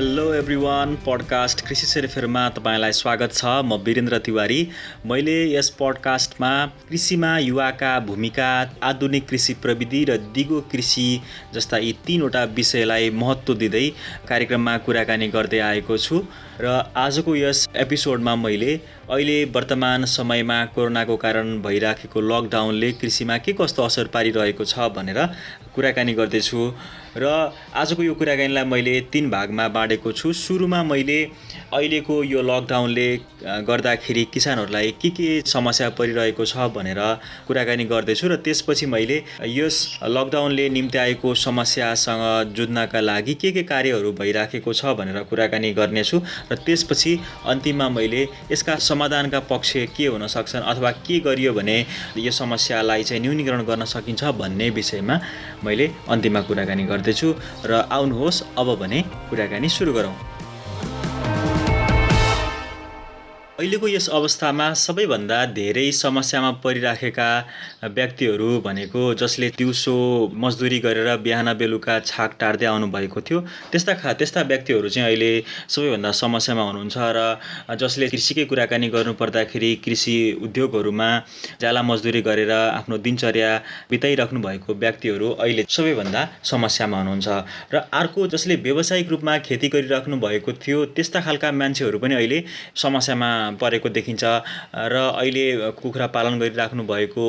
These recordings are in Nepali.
हेलो एभ्रिवान, पडकास्ट कृषि सेरोफेरमा तपाईँलाई स्वागत छ। म वीरेन्द्र तिवारी। मैले यस पडकास्टमा कृषिमा युवाका भूमिका, आधुनिक कृषि प्रविधि र दिगो कृषि जस्ता यी 3वटा विषयलाई महत्त्व दिँदै कार्यक्रममा कुराकानी गर्दै आएको छु। र आजको यस एपिसोडमा मैले अहिले वर्तमान समयमा कोरोनाको कारण भइराखेको लकडाउनले कृषिमा के कस्तो असर पारिरहेको छ भनेर कुराकानी गर्दैछु। र आजको यो कुराकानीलाई मैले 3 भागमा बाँडेको छु। सुरुमा मैले अहिलेको यो लकडाउनले गर्दाखेरि किसानहरूलाई के समस्या परिरहेको छ भनेर कुराकानी गर्दैछु र त्यसपछि मैले यस लकडाउनले निम्त्याएको समस्यासँग जुझ्नका लागि के कार्यहरू भइराखेको छ भनेर कुराकानी गर्नेछु र त्यसपछि अन्तिममा मैले यसका समाधानका पक्ष के हुन सक्छन् अथवा के गरियो भने यो समस्यालाई चाहिँ न्यूनीकरण गर्न सकिन्छ भन्ने विषयमा मैले अन्तिममा कुराकानी गर्दैछु। र आउनुहोस् अब भने कुराकानी सुरु गरौँ। अहिलेको यस अवस्थामा सबैभन्दा धेरै समस्यामा परिराखेका व्यक्तिहरू भनेको जसले दिउँसो मजदुरी गरेर बिहान बेलुका छाक टार्दै आउनुभएको थियो त्यस्ता व्यक्तिहरू चाहिँ अहिले सबैभन्दा समस्यामा हुनुहुन्छ। र जसले कृषिकै कुराकानी गर्नुपर्दाखेरि कृषि उद्योगहरूमा ज्याला मजदुरी गरेर आफ्नो दिनचर्या बिताइराख्नु भएको व्यक्तिहरू अहिले सबैभन्दा समस्यामा हुनुहुन्छ। र अर्को जसले व्यावसायिक रूपमा खेती गरिराख्नु भएको थियो त्यस्ता खालका मान्छेहरू पनि अहिले समस्यामा परेको देखिन्छ। र अहिले कुखुरा पालन गरिराख्नु भएको,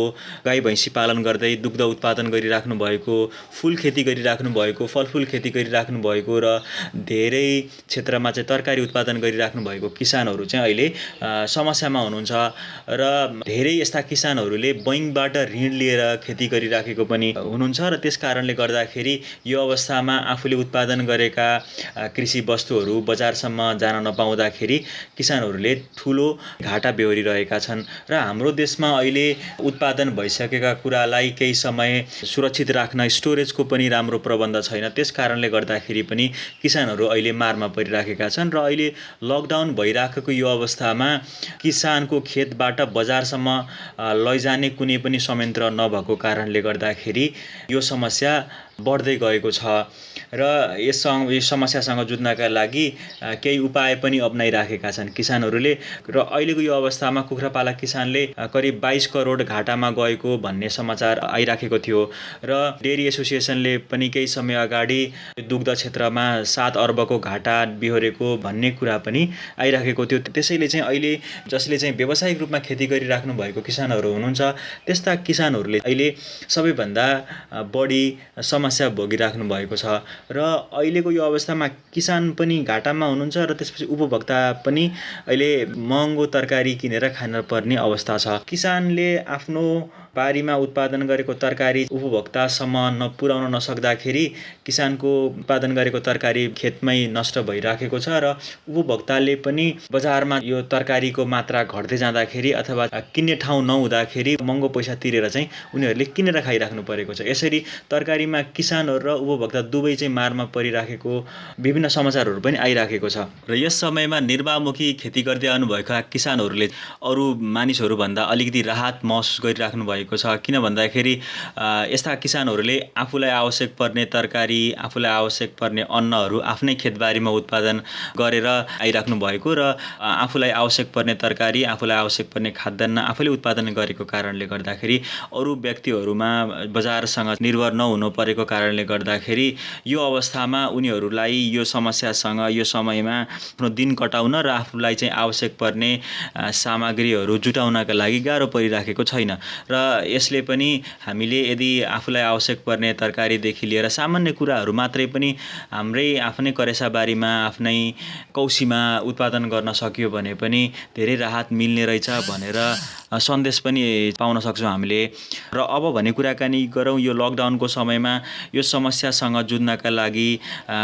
गाई भैँसी पालन गर्दै दुग्ध उत्पादन गरिराख्नु भएको, फुल खेती गरिराख्नु भएको, फलफुल खेती गरिराख्नु भएको र धेरै क्षेत्रमा चाहिँ तरकारी उत्पादन गरिराख्नु भएको किसानहरू चाहिँ अहिले समस्यामा हुनुहुन्छ। र धेरै यस्ता किसानहरूले बैंकबाट ऋण लिएर खेती गरिराखेको पनि हुनुहुन्छ र त्यस कारणले गर्दाखेरि यो अवस्थामा आफूले उत्पादन गरेका कृषि वस्तुहरू बजारसम्म जान नपाउँदाखेरि किसानहरूले ठुलो घाटा बेहोरिरहेका छन्। र हाम्रो देशमा अहिले उत्पादन भइसकेका कुरालाई केही समय सुरक्षित राख्न स्टोरेजको पनि राम्रो प्रबन्ध छैन। त्यस कारणले गर्दाखेरि पनि किसानहरू अहिले मारमा परिराखेका छन्। र अहिले लकडाउन भइराखेको यो अवस्थामा किसानको खेतबाट बजारसम्म लैजाने कुनै पनि संयन्त्र नभएको कारणले गर्दाखेरि यो समस्या बढ्दै गएको छ। र यस समस्यासँग जुझ्नका लागि केही उपाय पनि अपनाइराखेका छन् किसानहरूले। र अहिलेको यो अवस्थामा कुखुरा पालक किसानले करिब 22 करोड घाटामा गएको भन्ने समाचार आइराखेको थियो। र डेरी एसोसिएसनले पनि केही समय अगाडि दुग्ध क्षेत्रमा 7 अर्बको घाटा बिहोरेको भन्ने कुरा पनि आइराखेको थियो। त्यसैले चाहिँ अहिले जसले चाहिँ व्यावसायिक रूपमा खेती गरिराख्नु भएको किसानहरू हुनुहुन्छ त्यस्ता किसानहरूले अहिले सबैभन्दा बढी समस्या भोगिराख्नु भएको छ। र अहिलेको यो अवस्थामा किसान पनि घाटामा हुनुहुन्छ र त्यसपछि उपभोक्ता पनि अहिले महँगो तरकारी किनेर खान पर्ने अवस्था छ। किसानले आफ्नो बारीमा उत्पादन गरेको तरकारी उपभोक्तासम्म पुर्याउन नसक्दाखेरि किसानको उत्पादन गरेको तरकारी खेतमै नष्ट भइराखेको छ। र उपभोक्ताले पनि बजारमा यो तरकारीको मात्रा घट्दै जाँदाखेरि अथवा किन्ने ठाउँ नहुँदाखेरि महँगो पैसा तिरेर चाहिँ उनीहरूले किनेर खाइराख्नु परेको छ। यसरी तरकारीमा किसानहरू र उपभोक्ता दुवै चाहिँ मारमा परिराखेको विभिन्न समाचारहरू पनि आइराखेको छ। र यस समयमा निर्वाहमुखी खेती गर्दै आउनुभएका किसानहरूले अरू मानिसहरूभन्दा अलिकति राहत महसुस गरिराख्नु भएको छ। किन भन्दाखेरि यस्ता किसानहरूले आफूलाई आवश्यक पर्ने तरकारी, आफूलाई आवश्यक पर्ने अन्नहरू आफ्नै खेतबारीमा उत्पादन गरेर आइराख्नु भएको र आफूलाई आवश्यक पर्ने तरकारी, आफूलाई आवश्यक पर्ने खाद्यान्न आफूले उत्पादन गरेको कारणले गर्दाखेरि अरू व्यक्तिहरूमा बजारसँग निर्भर नहुनु परेको कारणले गर्दाखेरि यो अवस्थामा उनीहरूलाई यो समस्यासँग यो समयमा आफ्नो दिन कटाउन र आफूलाई चाहिँ आवश्यक पर्ने सामग्रीहरू जुटाउनका लागि गाह्रो परिराखेको छैन। र यसले पनि हामीले यदि आफूलाई आवश्यक पर्ने तरकारीदेखि लिएर सामान्य कुराहरू मात्रै पनि हाम्रै आफ्नै करेसाबारीमा आफ्नै कौसीमा उत्पादन गर्न सक्यो भने पनि धेरै राहत मिल्ने रहेछ भनेर सन्देश पनि पाउन सक्छौँ हामीले। र अब भने कुराकानी गरौँ यो लकडाउनको समयमा यो समस्यासँग जुझ्नका लागि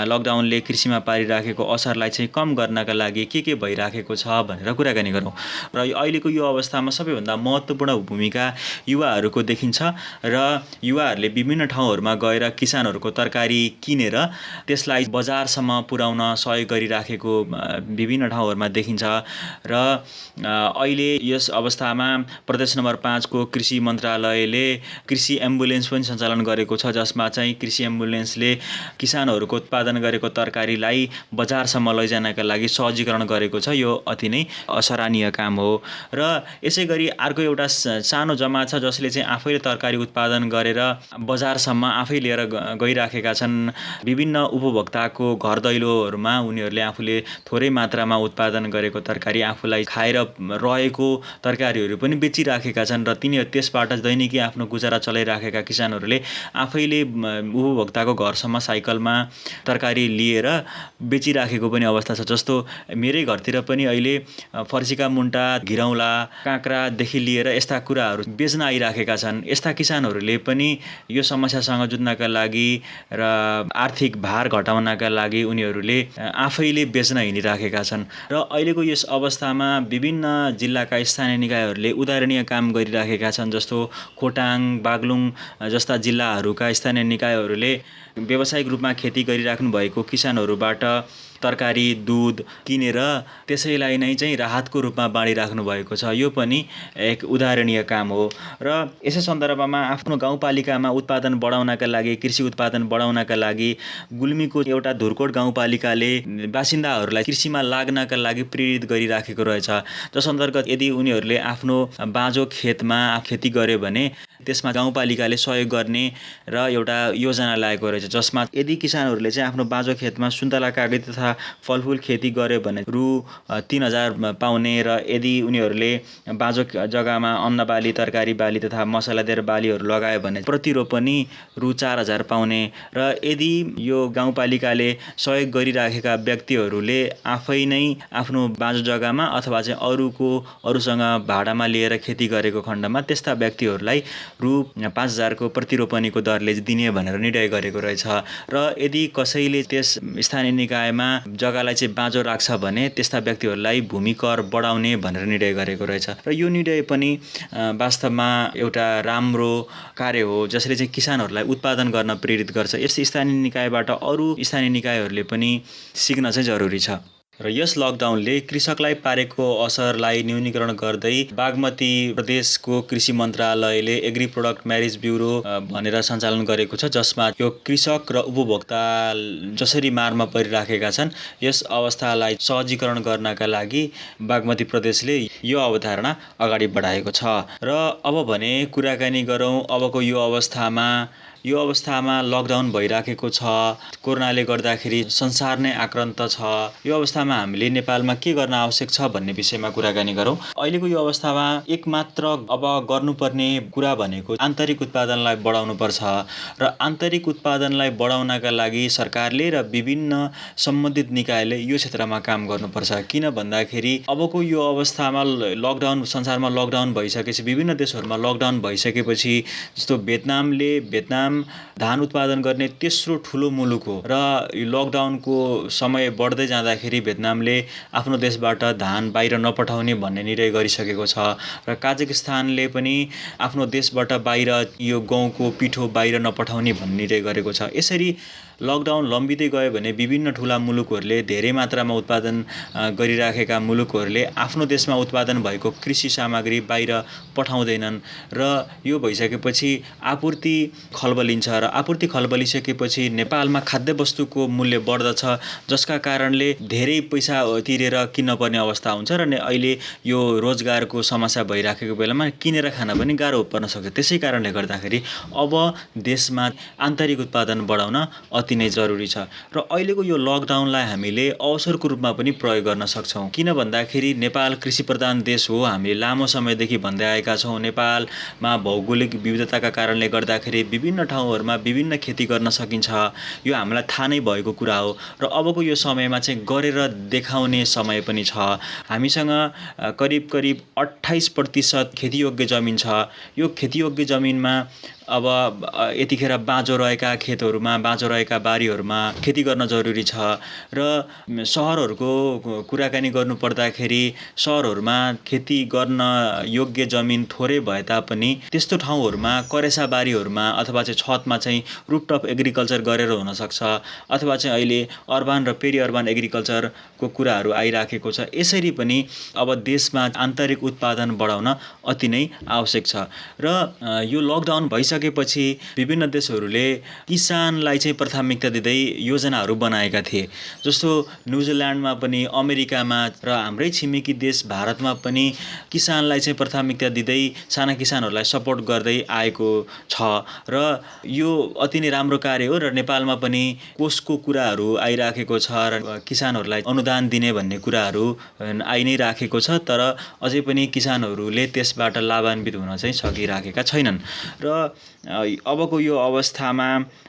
लकडाउनले कृषिमा पारिराखेको असरलाई चाहिँ कम गर्नका लागि के भइराखेको छ भनेर कुराकानी गरौँ। र अहिलेको यो अवस्थामा सबैभन्दा महत्त्वपूर्ण भूमिका युवाहरूको देखिन्छ र युवाहरूले विभिन्न ठाउँहरूमा गएर किसानहरूको तरकारी किनेर त्यसलाई बजारसम्म पुर्याउन सहयोग गरिराखेको विभिन्न ठाउँहरूमा देखिन्छ र अहिले यस अवस्थामा प्रदेश नम्बर 5 को कृषि मन्त्रालयले कृषि एम्बुलेन्स पनि सञ्चालन गरेको छ, जसमा चाहिँ कृषि एम्बुलेन्सले किसानहरूको उत्पादन गरेको तरकारीलाई बजारसम्म लैजानका लागि सहजीकरण गरेको छ। यो अति नै सराहनीय काम हो। र यसै गरी अर्को एउटा सानो जमात छ जसले चाहिँ आफैले तरकारी उत्पादन गरेर बजारसम्म आफै लिएर गइराखेका छन्। विभिन्न उपभोक्ताको घर दैलोहरूमा उनीहरूले आफूले थोरै मात्रामा उत्पादन गरेको तरकारी आफूलाई खाएर रहेको तरकारीहरू पनि बेचिराखेका छन् र तिनीहरू त्यसबाट दैनिकी आफ्नो गुजारा चलाइराखेका किसानहरूले आफैले उपभोक्ताको घरसम्म साइकलमा तरकारी लिएर बेचिराखेको पनि अवस्था छ। जस्तो मेरै घरतिर पनि अहिले फर्सीका मुन्टा, घिरौँला, काँक्रादेखि लिएर यस्ता कुराहरू बेच्न आइराखेका छन्। यस्ता किसानहरूले पनि यो समस्यासँग जुझ्नका लागि र आर्थिक भार घटाउनका लागि उनीहरूले आफैले बेच्न हिँडिराखेका छन् र अहिलेको यस अवस्थामा विभिन्न जिल्लाका स्थानीय निकायहरूले उदाहरणीय काम गरिराखेका छन्। जस्तो खोटाङ, बागलुङ जस्ता जिल्लाहरूका स्थानीय निकायहरूले व्यावसायिक रूपमा खेती गरिराख्नु भएको किसानहरूबाट तरकारी, दूध किनेर त्यसैलाई नै चाहिँ राहतको रूपमा बाँडिराख्नु भएको छ। यो पनि एक उदाहरणीय काम हो र यसै सन्दर्भमा आफ्नो गाउँपालिकामा उत्पादन बढाउनका लागि, कृषि उत्पादन बढाउनका लागि गुल्मीको एउटा धुर्कोट गाउँपालिकाले बासिन्दाहरूलाई कृषिमा लाग्नका लागि प्रेरित गरिराखेको रहेछ। जस अन्तर्गत यदि उनीहरूले आफ्नो बाँझो खेतमा खेती गर्यो भने त्यसमा गाउँपालिकाले सहयोग गर्ने र एउटा योजना ल्याएको रहेछ, जसमा यदि किसानहरूले चाहिँ आफ्नो बाँझो खेतमा सुन्तला, कागती तथा फलफुल खेती गर्यो भने रु 3000 पाउने र यदि उनीहरूले बाँझो जग्गामा अन्न बाली, तरकारी बाली तथा मसलादार बालीहरू लगायो भने प्रति रोपनी रु 4000 पाउने र यदि यो गाउँपालिकाले सहयोग गरिराखेका व्यक्तिहरूले आफै नै आफ्नो बाँझो जग्गामा अथवा चाहिँ अरूसँग भाडामा लिएर खेती गरेको खण्डमा त्यस्ता व्यक्तिहरूलाई रु 5000 को प्रतिरोपनीको दरले दिने भनेर निर्णय गरेको रहेछ। र यदि कसैले त्यस स्थानीय निकायमा जग्गालाई चाहिँ बाँझो राख्छ भने त्यस्ता व्यक्तिहरूलाई भूमि कर बढाउने भनेर निर्णय गरेको रहेछ र यो निर्णय पनि वास्तवमा एउटा राम्रो कार्य हो, जसले चाहिँ किसानहरूलाई उत्पादन गर्न प्रेरित गर्छ। यस स्थानीय निकायबाट अरू स्थानीय निकायहरूले पनि सिक्न चाहिँ जरुरी छ। र यस लकडाउनले कृषकलाई पारेको असरलाई न्यूनीकरण गर्दै बागमती प्रदेशको कृषि मन्त्रालयले एग्री प्रोडक्ट म्यारेज ब्युरो भनेर सञ्चालन गरेको छ, जसमा यो कृषक र उपभोक्ता जसरी मारमा परिराखेका छन् यस अवस्थालाई सहजीकरण गर्नका लागि बागमती प्रदेशले यो अवधारणा अगाडि बढाएको छ। र अब भने कुराकानी गरौँ अबको यो अवस्थामा लकडाउन भइराखेको छ, कोरोनाले गर्दाखेरि संसार नै आक्रान्त छ। यो अवस्थामा हामीले नेपालमा के गर्न आवश्यक छ भन्ने विषयमा कुराकानी गरौँ। अहिलेको यो अवस्थामा एकमात्र अब गर्नुपर्ने कुरा भनेको आन्तरिक उत्पादनलाई बढाउनुपर्छ र आन्तरिक उत्पादनलाई बढाउनका लागि सरकारले र विभिन्न सम्बन्धित निकायले यो क्षेत्रमा काम गर्नुपर्छ। किन भन्दाखेरि अबको यो अवस्थामा संसारमा लकडाउन भइसकेपछि, विभिन्न देशहरूमा लकडाउन भइसकेपछि, जस्तो भियतनाम धान उत्पादन गर्ने तेस्रो ठुलो मुलुक हो र यो लकडाउनको समय बढ्दै जाँदाखेरि भियतनामले आफ्नो देशबाट धान बाहिर नपठाउने भन्ने निर्णय गरिसकेको छ र काजाकिस्तानले पनि आफ्नो देशबाट बाहिर यो गहुँको पिठो बाहिर नपठाउने भन्ने निर्णय गरेको छ। यसरी लकडाउन लम्बिँदै गयो भने विभिन्न ठुला मुलुकहरूले, धेरै मात्रामा उत्पादन गरिराखेका मुलुकहरूले आफ्नो देशमा उत्पादन भएको कृषि सामग्री बाहिर पठाउँदैनन् र यो भइसकेपछि आपूर्ति खलबलिन्छ र आपूर्ति खलबलिसकेपछि नेपालमा खाद्यवस्तुको मूल्य बढ्दछ, जसका कारणले धेरै पैसा तिरेर किन्न पर्ने अवस्था हुन्छ र अहिले यो रोजगारको समस्या भइराखेको बेलामा किनेर खान पनि गाह्रो पर्न सक्छ। त्यसै कारणले गर्दाखेरि अब देशमा आन्तरिक उत्पादन बढाउन अति नै जरुरी छ र अहिलेको यो लकडाउनलाई हामीले अवसरको रूपमा पनि प्रयोग गर्न सक्छौँ। किन भन्दाखेरि नेपाल कृषि प्रधान देश हो। हामी लामो समयदेखि भन्दै आएका छौँ नेपालमा भौगोलिक विविधताका कारणले गर्दाखेरि विभिन्न ठाउँहरूमा विभिन्न खेती गर्न सकिन्छ। यो हामीलाई थाहा नै भएको कुरा हो र अबको यो समयमा चाहिँ गरेर देखाउने समय पनि छ। हामीसँग करिब 28% खेतीयोग्य जमिन छ। यो खेतीयोग्य जमिनमा अब यतिखेर बाँझो रहेका खेतहरूमा, बाँझो रहेका बारीहरूमा खेती गर्न जरुरी छ र सहरहरूको कुराकानी गर्नु पर्दाखेरि सहरहरूमा खेती गर्न योग्य जमिन थोरै भए तापनि त्यस्तो ठाउँहरूमा करेसा बारीहरूमा अथवा चाहिँ छतमा चाहिँ रुफटप एग्रिकल्चर गरेर हुनसक्छ, अथवा चाहिँ अहिले अर्बन र पेरी अर्बन एग्रिकल्चरको कुराहरू आइराखेको छ। यसरी पनि अब देशमा आन्तरिक उत्पादन बढाउन अति नै आवश्यक छ। र यो लकडाउन भइसकेपछि विभिन्न देशहरूले किसानलाई चाहिँ प्राथमिकता दिँदै योजनाहरू बनाएका थिए। जस्तो न्युजिल्यान्डमा पनि, अमेरिकामा र हाम्रै छिमेकी देश भारतमा पनि किसानलाई चाहिँ प्राथमिकता दिँदै साना किसानहरूलाई सपोर्ट गर्दै आएको छ र यो अति नै राम्रो कार्य हो। र नेपालमा पनि कोषको कुराहरू आइराखेको छ र किसानहरूलाई अनुदान दिने भन्ने कुराहरू आइ नै राखेको छ, तर अझै पनि किसानहरूले त्यसबाट लाभान्वित हुन चाहिँ सकिराखेका छैनन्। र अबको यो अवस्थामा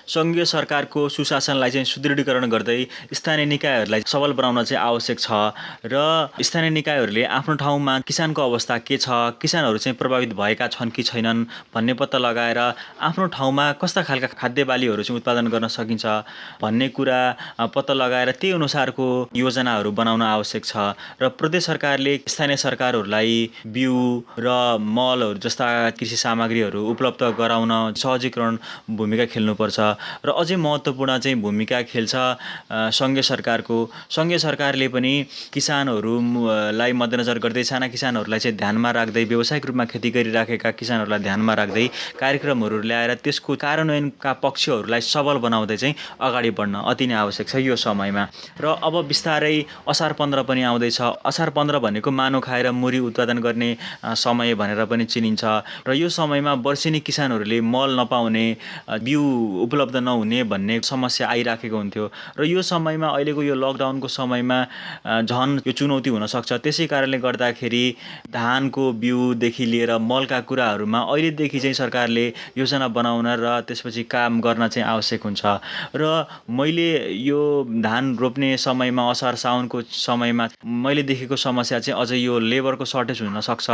सङ्घीय सरकारको सुशासनलाई चाहिँ सुदृढीकरण गर्दै स्थानीय निकायहरूलाई सबल बनाउन चाहिँ आवश्यक छ र स्थानीय निकायहरूले आफ्नो ठाउँमा किसानको अवस्था के छ, किसानहरू चाहिँ प्रभावित भएका छन् कि छैनन् भन्ने पत्ता लगाएर आफ्नो ठाउँमा कस्ता खालका खाद्य बालीहरू चाहिँ उत्पादन गर्न सकिन्छ भन्ने कुरा पत्ता लगाएर त्यही अनुसारको योजनाहरू बनाउन आवश्यक छ। र प्रदेश सरकारले स्थानीय सरकारहरूलाई बिउ र मलहरू जस्ता कृषि सामग्रीहरू उपलब्ध गराउन सहजीकरण भूमिका खेल्नुपर्छ। र अझै महत्त्वपूर्ण चाहिँ भूमिका खेल्छ सङ्घीय सरकारको। सङ्घीय सरकारले पनि किसानहरूलाई मध्यनजर गर्दै, साना किसानहरूलाई चाहिँ ध्यानमा राख्दै, व्यावसायिक रूपमा खेती गरिराखेका किसानहरूलाई ध्यानमा राख्दै कार्यक्रमहरू ल्याएर त्यसको कार्यान्वयनका पक्षहरूलाई सबल बनाउँदै चाहिँ अगाडि बढ्न अति नै आवश्यक छ यो समयमा। र अब बिस्तारै असार 15 पनि आउँदैछ। असार 15 भनेको मानो खाएर मुरी उत्पादन गर्ने समय भनेर पनि चिनिन्छ। र यो समयमा वर्षेनी किसानहरूले मल नपाउने, बिउ उपलब्ध नहुने भन्ने समस्या आइराखेको हुन्थ्यो। र यो समयमा, अहिलेको यो लकडाउनको समयमा झन् यो चुनौती हुनसक्छ। त्यसै कारणले गर्दाखेरि धानको बिउदेखि लिएर मलका कुराहरूमा अहिलेदेखि चाहिँ सरकारले योजना बनाउन र त्यसपछि काम गर्न चाहिँ आवश्यक हुन्छ। र मैले यो धान रोप्ने समयमा, असार साउनको समयमा मैले देखेको समस्या चाहिँ अझै यो लेबरको सर्टेज हुनसक्छ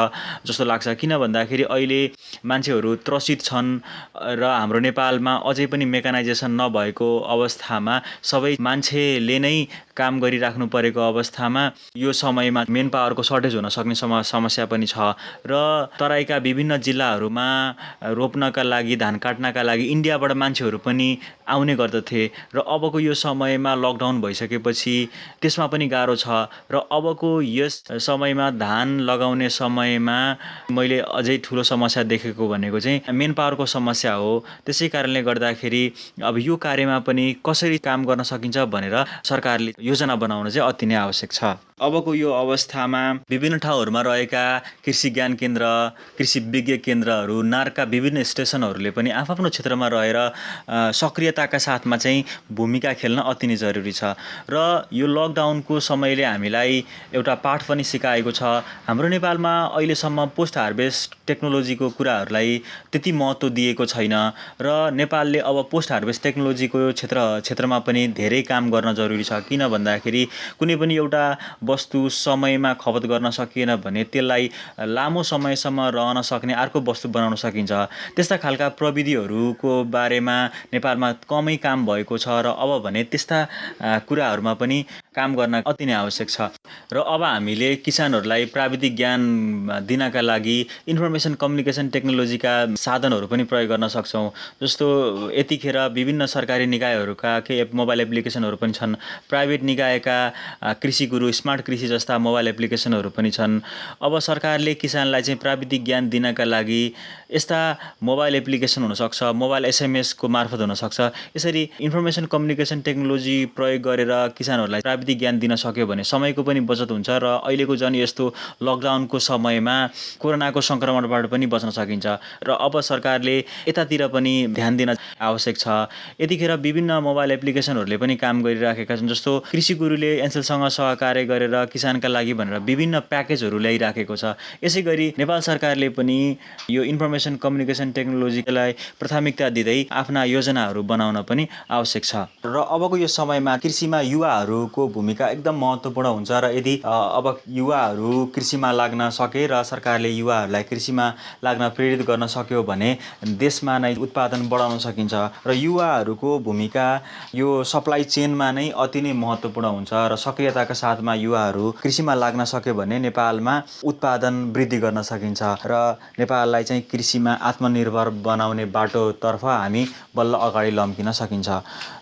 जस्तो लाग्छ। किन भन्दाखेरि अहिले मान्छेहरू त्रसित छन् र हाम्रो नेपालमा अझै पनि मेकानाइजेसन नभएको अवस्थामा सबै मान्छेले नै काम गरिराख्नु परेको अवस्थामा यो समयमा मेन पावरको सर्टेज हुन सक्ने समस्या पनि छ। र तराईका विभिन्न जिल्लाहरूमा रोप्नका लागि, धान काट्नका लागि इन्डियाबाट मान्छेहरू पनि आउने गर्दथे। र अबको यो समयमा लकडाउन भइसकेपछि त्यसमा पनि गाह्रो छ। र अबको यस समयमा, धान लगाउने समयमा मैले अझै ठुलो समस्या देखेको भनेको चाहिँ मेन पावरको समस्या हो। त्यसै कारणले गर्दाखेरि अब यो कार्यमा पनि कसरी काम गर्न सकिन्छ भनेर सरकारले योजना बनाउन चाहिँ अति नै आवश्यक छ। अबको यो अवस्थामा विभिन्न ठाउँहरूमा रहेका कृषि ज्ञान केन्द्र, कृषि विज्ञ केन्द्रहरू, नारका विभिन्न स्टेसनहरूले पनि आफ्नो क्षेत्रमा रहेर सक्रियताका साथमा चाहिँ भूमिका खेल्न अति नै जरुरी छ। र यो लकडाउनको समयले हामीलाई एउटा पाठ पनि सिकाएको छ। हाम्रो नेपालमा अहिलेसम्म पोस्ट हार्भेस्ट टेक्नोलोजीको कुराहरूलाई त्यति महत्त्व दिएको छैन र नेपालले अब पोस्ट हार्भेस्ट टेक्नोलोजीको क्षेत्रमा पनि धेरै काम गर्न जरुरी छ। किन भन्दाखेरि कुनै पनि एउटा वस्तु समयमा खपत गर्न सकिएन भने त्यसलाई लामो समयसम्म रहन सक्ने अर्को वस्तु बनाउन सकिन्छ। त्यस्ता खालका प्रविधिहरूको बारेमा नेपालमा कमै काम भएको छ र अब भने त्यस्ता कुराहरूमा पनि काम गर्न अति नै आवश्यक छ। र अब हामीले किसानहरूलाई प्राविधिक ज्ञान दिनका लागि इन्फर्मेसन कम्युनिकेसन टेक्नोलोजीका साधनहरू पनि प्रयोग गर्न सक्छौँ। जस्तो यतिखेर विभिन्न सरकारी निकायहरूका मोबाइल एप्लिकेसनहरू पनि छन्। प्राइभेट निकायका कृषि गुरु, स्मार्ट कृषि जस्ता मोबाइल एप्लिकेसनहरू पनि छन्। अब सरकारले किसानलाई चाहिँ प्राविधिक ज्ञान दिनका लागि यस्ता मोबाइल एप्लिकेसन हुनसक्छ, मोबाइल एसएमएसको मार्फत हुनसक्छ। यसरी इन्फर्मेसन कम्युनिकेसन टेक्नोलोजी प्रयोग गरेर किसानहरूलाई प्राविधिक ज्ञान दिन सक्यो भने समयको पनि बचत हुन्छ र अहिलेको झन् यस्तो लकडाउनको समयमा कोरोनाको सङ्क्रमणबाट पनि बच्न सकिन्छ। र अब सरकारले यतातिर पनि ध्यान दिन आवश्यक छ। यतिखेर विभिन्न मोबाइल एप्लिकेसनहरूले पनि काम गरिराखेका छन्। जस्तो कृषि गुरुले एन्सेलसँग सहकार्य गरेर किसानका लागि भनेर विभिन्न प्याकेजहरू ल्याइराखेको छ। यसै गरी नेपाल सरकारले पनि यो इन्फर्मेसन कम्युनिकेसन टेक्नोलोजीलाई प्राथमिकता दिँदै आफ्ना योजनाहरू बनाउन पनि आवश्यक छ। र अबको यो समयमा कृषिमा युवाहरूको भूमिका एकदम महत्त्वपूर्ण हुन्छ र यदि अब युवाहरू कृषिमा लाग्न सके र सरकारले युवाहरूलाई कृषिमा लाग्न प्रेरित गर्न सक्यो भने देशमा नै उत्पादन बढाउन सकिन्छ र युवाहरूको भूमिका यो सप्लाई चेनमा नै अति नै महत्त्वपूर्ण हुन्छ र सक्रियताका साथमा युवाहरू कृषिमा लाग्न सक्यो भने नेपालमा उत्पादन वृद्धि गर्न सकिन्छ र नेपाललाई चाहिँ कृषिमा आत्मनिर्भर बनाउने बाटोतर्फ हामी बल्ल अगाडि लम्किन सकिन्छ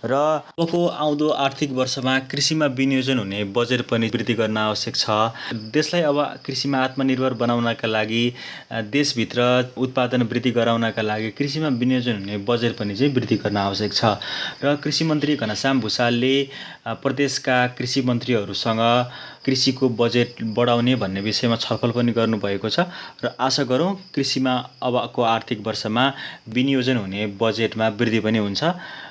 र अबको आउँदो आर्थिक वर्षमा कृषिमा विनियोजन हुने बजेट पनि वृद्धि गर्न आवश्यक छ। देशलाई अब कृषिमा आत्मनिर्भर बनाउनका लागि देशभित्र उत्पादन वृद्धि गराउनका लागि कृषिमा विनियोजन हुने बजेट पनि चाहिँ वृद्धि गर्न आवश्यक छ र कृषि मन्त्री घनश्याम भुषालले प्रदेशका कृषि मन्त्रीहरूसँग कृषिको बजेट बढाउने भन्ने विषयमा छलफल पनि गर्नुभएको छ र आशा गरौँ कृषिमा अबको आर्थिक वर्षमा विनियोजन हुने बजेटमा वृद्धि पनि हुन्छ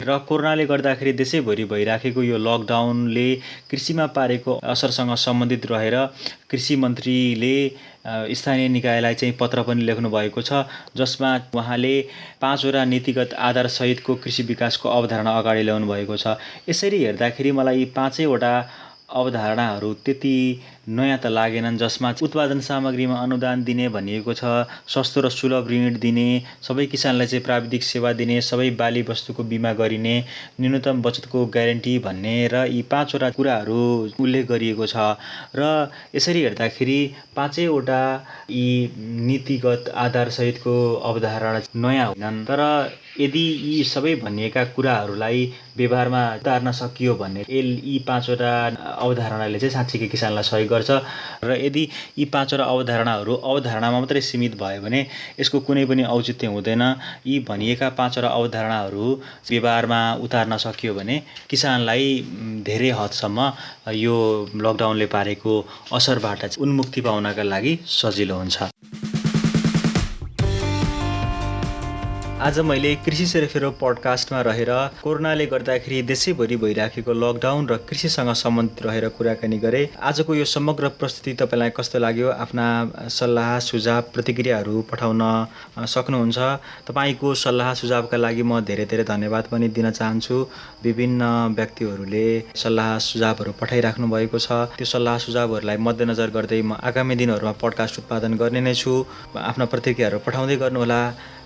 र कोरोनाले गर्दाखेरि देशैभरि भइराखेको यो लकडाउनले कृषिमा पारेको असरसँग सम्बन्धित रहेर कृषि मन्त्रीले स्थानीय निकायलाई चाहिँ पत्र पनि लेख्नु भएको छ जसमा उहाँले 5वटा नीतिगत आधारसहितको कृषि विकासको अवधारणा अगाडि ल्याउनु भएको छ। यसरी हेर्दाखेरि मलाई यी 5वटा अवधारणाहरू त्यति नयाँ त लागेनन् जसमा उत्पादन सामग्रीमा अनुदान दिने भनिएको छ, सस्तो र सुलभ ऋण दिने, सबै किसानलाई चाहिँ प्राविधिक सेवा दिने, सबै बाली वस्तुको बिमा गरिने, न्यूनतम बचतको ग्यारेन्टी भन्ने र यी 5वटा कुराहरू उल्लेख गरिएको छ र यसरी हेर्दाखेरि 5वटा यी नीतिगत आधारसहितको अवधारणा नयाँ होइनन् तर यदि यी सबै भनिएका कुराहरूलाई व्यवहारमा उतार्न सकियो भने यी 5वटा अवधारणाले चाहिँ साँच्चीकै किसानलाई सहयोग गर्छ र यदि यी 5वटा अवधारणाहरू अवधारणामा मात्रै सीमित भयो भने यसको कुनै पनि औचित्य हुँदैन। यी भनिएका 5वटा अवधारणाहरू व्यवहारमा उतार्न सकियो भने किसानलाई धेरै हदसम्म यो लकडाउनले पारेको असरबाट उन्मुक्ति पाउनका लागि सजिलो हुन्छ। आज मैले कृषि सेरोफेरो पडकास्टमा रहेर कोरोनाले गर्दाखेरि देशैभरि भइराखेको लकडाउन र कृषिसँग सम्बन्धित रहेर कुराकानी गरेँ। आजको यो समग्र प्रस्तुति तपाईँलाई कस्तो लाग्यो? आफ्ना सल्लाह सुझाव प्रतिक्रियाहरू पठाउन सक्नुहुन्छ। तपाईँको सल्लाह सुझावका लागि म धेरै धेरै धन्यवाद पनि दिन चाहन्छु। विभिन्न व्यक्तिहरूले सल्लाह सुझावहरू पठाइराख्नु भएको छ। त्यो सल्लाह सुझावहरूलाई मध्यनजर गर्दै म आगामी दिनहरूमा पडकास्ट उत्पादन गर्ने नै छु। आफ्ना प्रतिक्रियाहरू पठाउँदै गर्नुहोला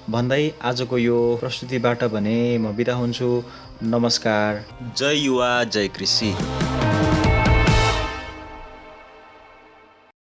भन्दै आजको यो प्रस्तुतिबाट भने म बिदा हुन्छु। नमस्कार। जय युवा, जय कृषि।